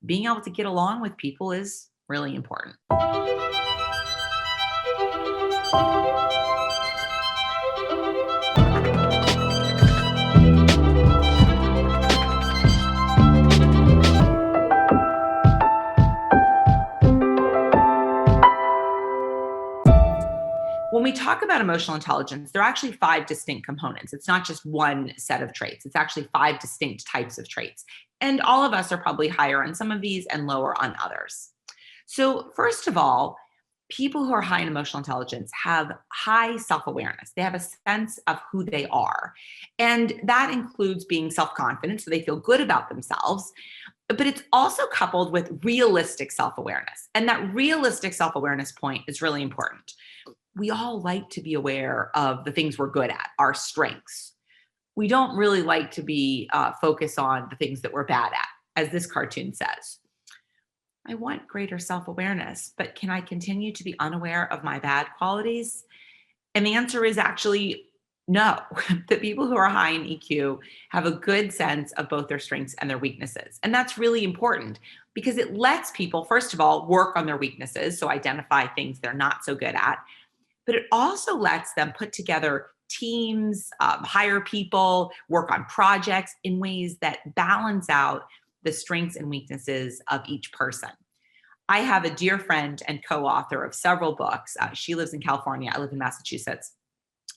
being able to get along with people is really important. When we talk about emotional intelligence, there are actually five distinct components. It's not just one set of traits. It's actually five distinct types of traits. And all of us are probably higher on some of these and lower on others. So, first of all, people who are high in emotional intelligence have high self awareness. They have a sense of who they are. And that includes being self confident, so they feel good about themselves. But it's also coupled with realistic self awareness. And that realistic self awareness point is really important. We all like to be aware of the things we're good at, our strengths. We don't really like to be focused on the things that we're bad at, as this cartoon says. I want greater self awareness, but can I continue to be unaware of my bad qualities? And the answer is actually no. The people who are high in EQ have a good sense of both their strengths and their weaknesses. And that's really important because it lets people, first of all, work on their weaknesses, so identify things they're not so good at. But it also lets them put together teams, hire people, work on projects in ways that balance out the strengths and weaknesses of each person. I have a dear friend and co-author of several books. She lives in California. I live in Massachusetts.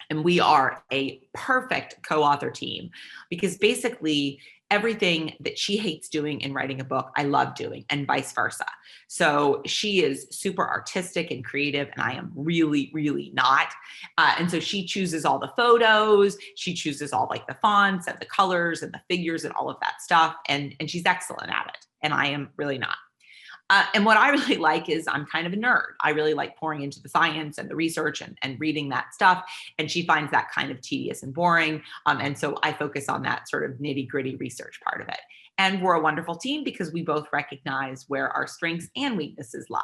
And we are a perfect co-author team because basically everything that she hates doing in writing a book, I love doing, and vice versa. So she is super artistic and creative, and I am really, really not. And so she chooses all the photos, she chooses all like the fonts and the colors and the figures and all of that stuff. And she's excellent at it. And I am really not. And what I really like is I'm kind of a nerd. I really like pouring into the science and the research and reading that stuff. And she finds that kind of tedious and boring. And so I focus on that sort of nitty gritty research part of it. And we're a wonderful team because we both recognize where our strengths and weaknesses lie.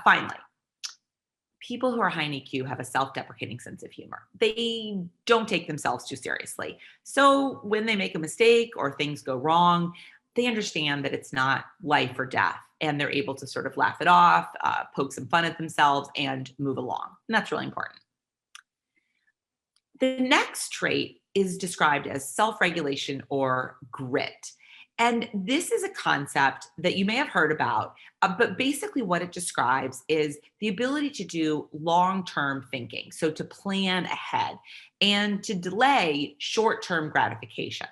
Finally, people who are high in EQ have a self-deprecating sense of humor. They don't take themselves too seriously. So when they make a mistake or things go wrong, they understand that it's not life or death, and they're able to sort of laugh it off, poke some fun at themselves, and move along. And that's really important. The next trait is described as self-regulation or grit. And this is a concept that you may have heard about, but basically what it describes is the ability to do long-term thinking, so to plan ahead and to delay short-term gratification.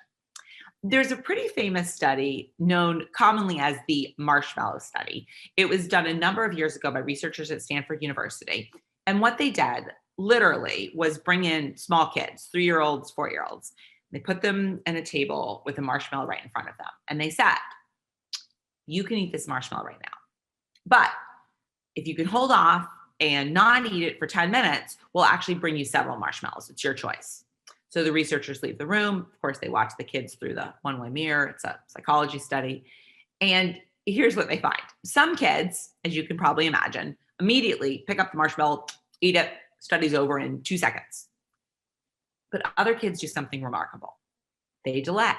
There's a pretty famous study known commonly as the marshmallow study. It was done a number of years ago by researchers at Stanford University. And what they did literally was bring in small kids, 3-year-olds, 4-year-olds. They put them at a table with a marshmallow right in front of them. And they said, you can eat this marshmallow right now. But if you can hold off and not eat it for 10 minutes, we'll actually bring you several marshmallows. It's your choice. So the researchers leave the room. Of course, they watch the kids through the one-way mirror. It's a psychology study. And here's what they find. Some kids, as you can probably imagine, immediately pick up the marshmallow, eat it, study's over in 2 seconds. But other kids do something remarkable. They delay.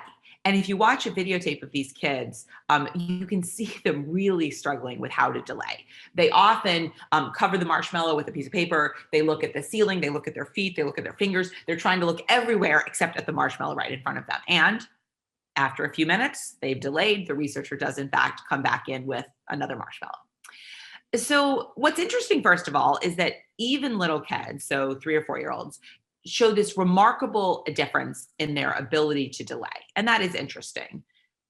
And if you watch a videotape of these kids, you can see them really struggling with how to delay. They often cover the marshmallow with a piece of paper. They look at the ceiling. They look at their feet. They look at their fingers. They're trying to look everywhere except at the marshmallow right in front of them. And after a few minutes, they've delayed. The researcher does, in fact, come back in with another marshmallow. So what's interesting, first of all, is that even little kids, so 3 or 4-year-olds, show this remarkable difference in their ability to delay. And that is interesting.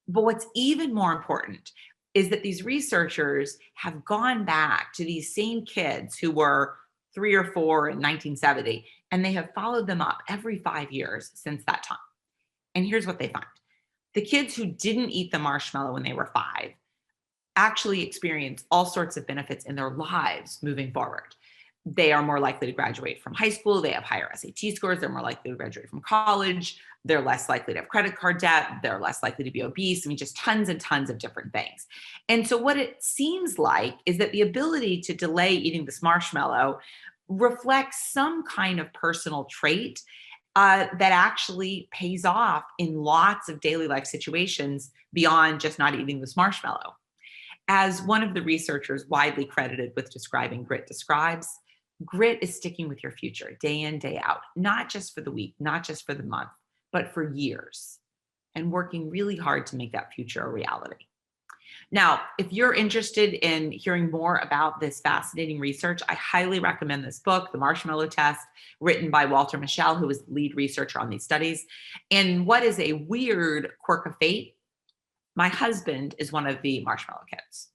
But what's even more important is that these researchers have gone back to these same kids who were 3 or 4 in 1970, and they have followed them up every 5 years since that time. And here's what they find. The kids who didn't eat the marshmallow when they were 5 actually experience all sorts of benefits in their lives moving forward. They are more likely to graduate from high school. They have higher SAT scores. They're more likely to graduate from college. They're less likely to have credit card debt. They're less likely to be obese. I mean, just tons and tons of different things. And so what it seems like is that the ability to delay eating this marshmallow reflects some kind of personal trait. that actually pays off in lots of daily life situations beyond just not eating this marshmallow. As one of the researchers widely credited with describing grit describes, grit is sticking with your future day in, day out, not just for the week, not just for the month, but for years, and working really hard to make that future a reality. Now, if you're interested in hearing more about this fascinating research, I highly recommend this book, The Marshmallow Test, written by Walter Mischel, who was the lead researcher on these studies. And what is a weird quirk of fate? My husband is one of the marshmallow kids.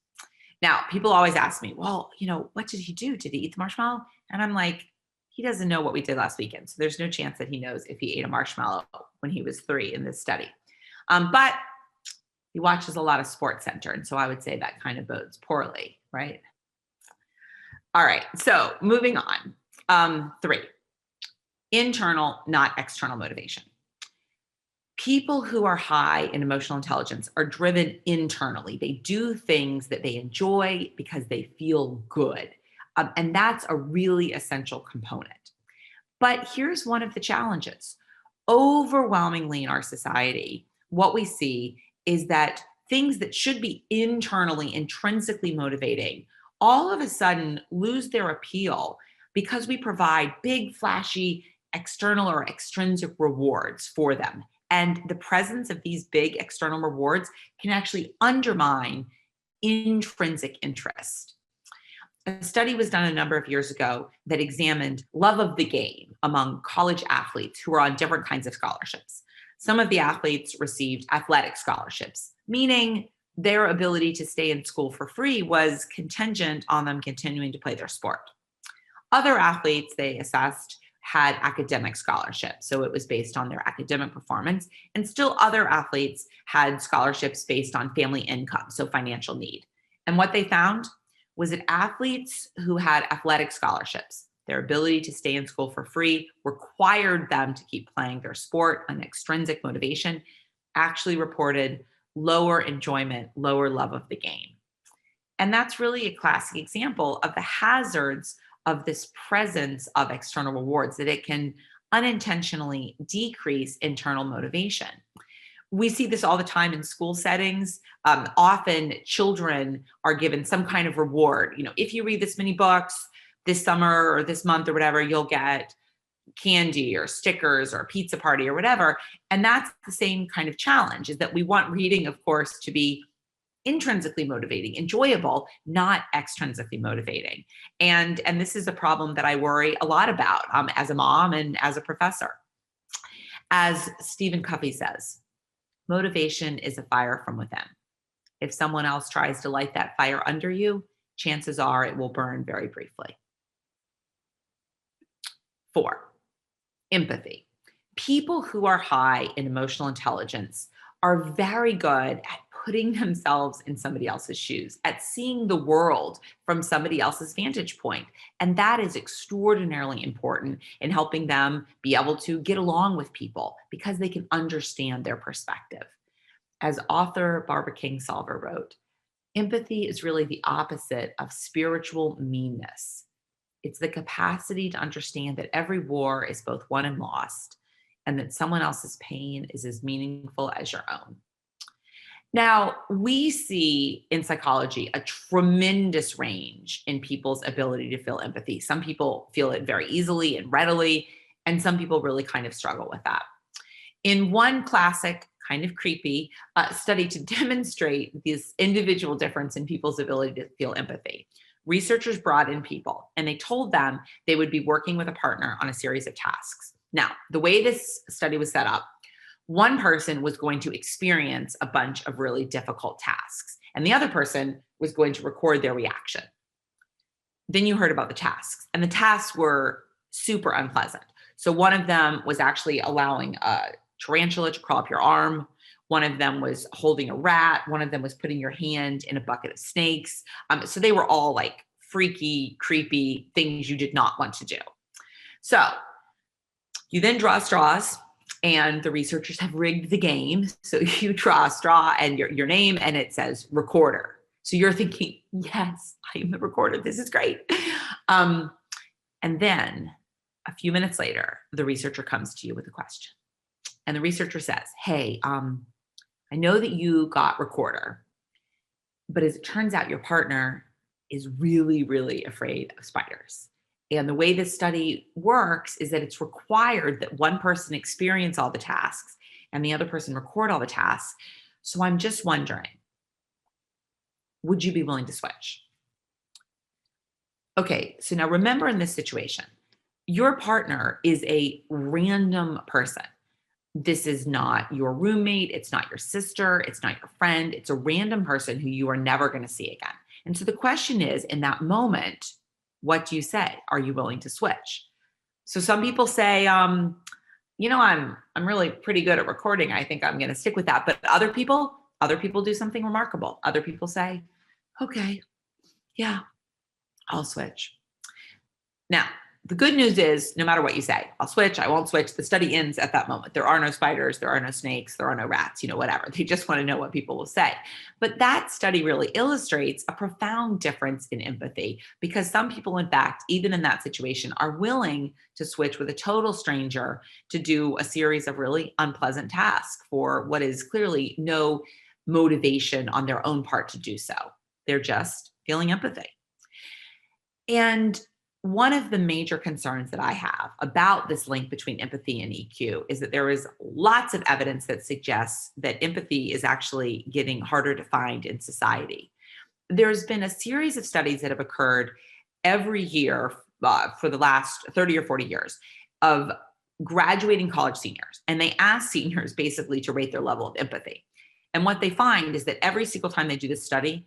Now, people always ask me, well, what did he do? Did he eat the marshmallow? And I'm like, he doesn't know what we did last weekend. So there's no chance that he knows if he ate a marshmallow when he was 3 in this study. But he watches a lot of Sports Center. And so I would say that kind of bodes poorly, right? All right. So moving on. 3, internal, not external motivation. People who are high in emotional intelligence are driven internally. They do things that they enjoy because they feel good. And that's a really essential component. But here's one of the challenges. Overwhelmingly in our society, what we see is that things that should be internally, intrinsically motivating, all of a sudden lose their appeal because we provide big, flashy, external or extrinsic rewards for them. And the presence of these big external rewards can actually undermine intrinsic interest. A study was done a number of years ago that examined love of the game among college athletes who were on different kinds of scholarships. Some of the athletes received athletic scholarships, meaning their ability to stay in school for free was contingent on them continuing to play their sport. Other athletes they assessed had academic scholarships, so it was based on their academic performance, and still other athletes had scholarships based on family income, so financial need. And what they found was that athletes who had athletic scholarships, their ability to stay in school for free, required them to keep playing their sport, an extrinsic motivation, actually reported lower enjoyment, lower love of the game. And that's really a classic example of the hazards of this presence of external rewards, that it can unintentionally decrease internal motivation. We see this all the time in school settings. Often children are given some kind of reward. If you read this many books this summer or this month or whatever, you'll get candy or stickers or a pizza party or whatever. And that's the same kind of challenge, is that we want reading, of course, to be intrinsically motivating, enjoyable, not extrinsically motivating. And this is a problem that I worry a lot about as a mom and as a professor. As Stephen Covey says, motivation is a fire from within. If someone else tries to light that fire under you, chances are it will burn very briefly. 4, empathy. People who are high in emotional intelligence are very good at putting themselves in somebody else's shoes, at seeing the world from somebody else's vantage point. And that is extraordinarily important in helping them be able to get along with people because they can understand their perspective. As author Barbara Kingsolver wrote, empathy is really the opposite of spiritual meanness. It's the capacity to understand that every war is both won and lost, and that someone else's pain is as meaningful as your own. Now, we see in psychology a tremendous range in people's ability to feel empathy. Some people feel it very easily and readily, and some people really kind of struggle with that. In one classic, kind of creepy study to demonstrate this individual difference in people's ability to feel empathy, researchers brought in people and they told them they would be working with a partner on a series of tasks. Now, the way this study was set up, one person was going to experience a bunch of really difficult tasks, and the other person was going to record their reaction. Then you heard about the tasks, and the tasks were super unpleasant. So one of them was actually allowing a tarantula to crawl up your arm. One of them was holding a rat. One of them was putting your hand in a bucket of snakes. So they were all like freaky, creepy things you did not want to do. So you then draw straws, and the researchers have rigged the game. So you draw a straw and your name, and it says recorder. So you're thinking, yes, I am the recorder. This is great. And then A few minutes later, the researcher comes to you with a question. And the researcher says, hey, I know that you got recorder, but as it turns out, your partner is really, really afraid of spiders. And the way this study works is that it's required that one person experience all the tasks and the other person record all the tasks. So I'm just wondering, would you be willing to switch? Okay, so now remember in this situation, your partner is a random person. This is not your roommate. It's not your sister. It's not your friend. It's a random person who you are never going to see again. And so the question is, in that moment, what do you say? Are you willing to switch? So some people say, I'm really pretty good at recording. I think I'm going to stick with that. But other people do something remarkable. Other people say, okay, yeah, I'll switch. Now, the good news is no matter what you say, I'll switch, I won't switch, the study ends at that moment. There are no spiders, there are no snakes, there are no rats, whatever. They just want to know what people will say. But that study really illustrates a profound difference in empathy because some people, in fact, even in that situation, are willing to switch with a total stranger to do a series of really unpleasant tasks for what is clearly no motivation on their own part to do so. They're just feeling empathy. And one of the major concerns that I have about this link between empathy and EQ is that there is lots of evidence that suggests that empathy is actually getting harder to find in society. There's been a series of studies that have occurred every year for the last 30 or 40 years of graduating college seniors. And they ask seniors basically to rate their level of empathy. And what they find is that every single time they do this study,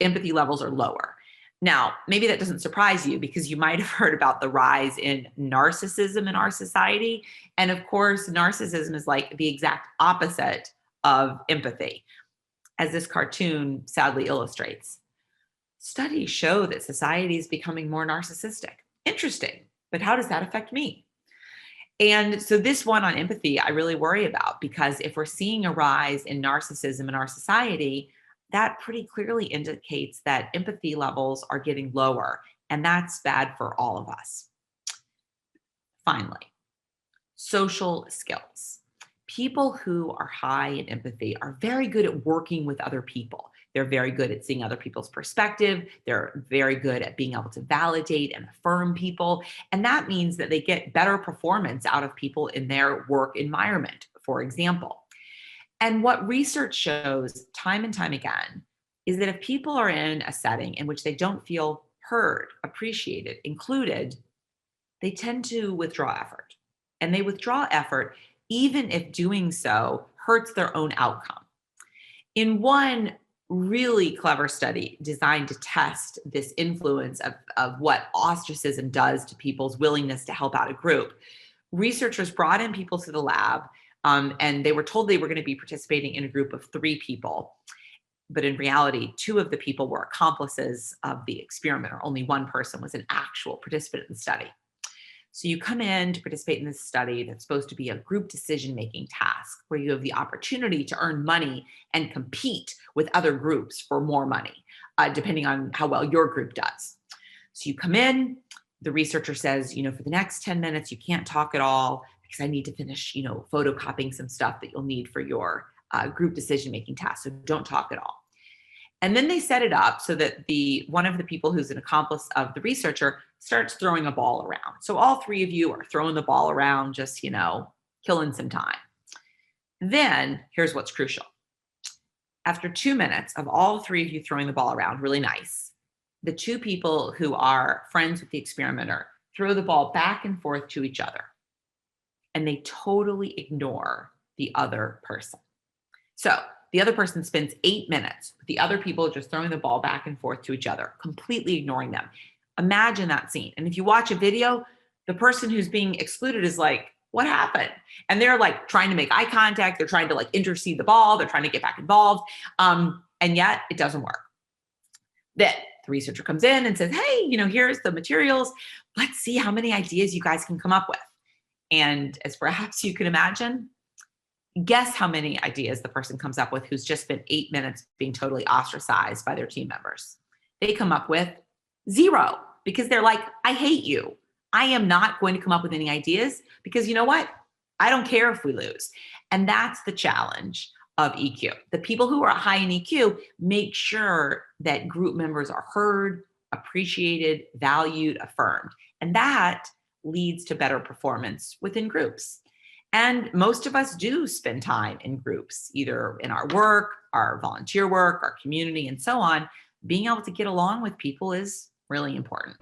empathy levels are lower. Now, maybe that doesn't surprise you because you might have heard about the rise in narcissism in our society. And of course, narcissism is like the exact opposite of empathy, as this cartoon sadly illustrates. Studies show that society is becoming more narcissistic. Interesting, but how does that affect me? And so this one on empathy, I really worry about because if we're seeing a rise in narcissism in our society, that pretty clearly indicates that empathy levels are getting lower, and that's bad for all of us. Finally, social skills. People who are high in empathy are very good at working with other people. They're very good at seeing other people's perspective. They're very good at being able to validate and affirm people. And that means that they get better performance out of people in their work environment, for example. And what research shows time and time again is that if people are in a setting in which they don't feel heard, appreciated, included, they tend to withdraw effort. And they withdraw effort even if doing so hurts their own outcome. In one really clever study designed to test this influence of what ostracism does to people's willingness to help out a group, researchers brought in people to the lab and they were told they were going to be participating in a group of 3 people. But in reality, 2 of the people were accomplices of the experiment, or only one person was an actual participant in the study. So you come in to participate in this study that's supposed to be a group decision-making task where you have the opportunity to earn money and compete with other groups for more money, depending on how well your group does. So you come in, the researcher says, for the next 10 minutes, you can't talk at all because I need to finish, photocopying some stuff that you'll need for your group decision-making task. So don't talk at all. And then they set it up so that one of the people who's an accomplice of the researcher starts throwing a ball around. So all 3 of you are throwing the ball around, just, killing some time. Then here's what's crucial. After 2 minutes of all 3 of you throwing the ball around, really nice, the 2 people who are friends with the experimenter throw the ball back and forth to each other. And they totally ignore the other person. So the other person spends 8 minutes with the other people just throwing the ball back and forth to each other, completely ignoring them. Imagine that scene. And if you watch a video, the person who's being excluded is like, what happened? And they're like trying to make eye contact. They're trying to like intercede the ball. They're trying to get back involved. And yet it doesn't work. Then the researcher comes in and says, hey, here's the materials. Let's see how many ideas you guys can come up with. And as perhaps you can imagine, guess how many ideas the person comes up with who's just spent 8 minutes being totally ostracized by their team members. They come up with 0 because they're like, I hate you. I am not going to come up with any ideas because you know what? I don't care if we lose. And that's the challenge of EQ. The people who are high in EQ make sure that group members are heard, appreciated, valued, affirmed. And that leads to better performance within groups. And most of us do spend time in groups, either in our work, our volunteer work, our community, and so on. Being able to get along with people is really important.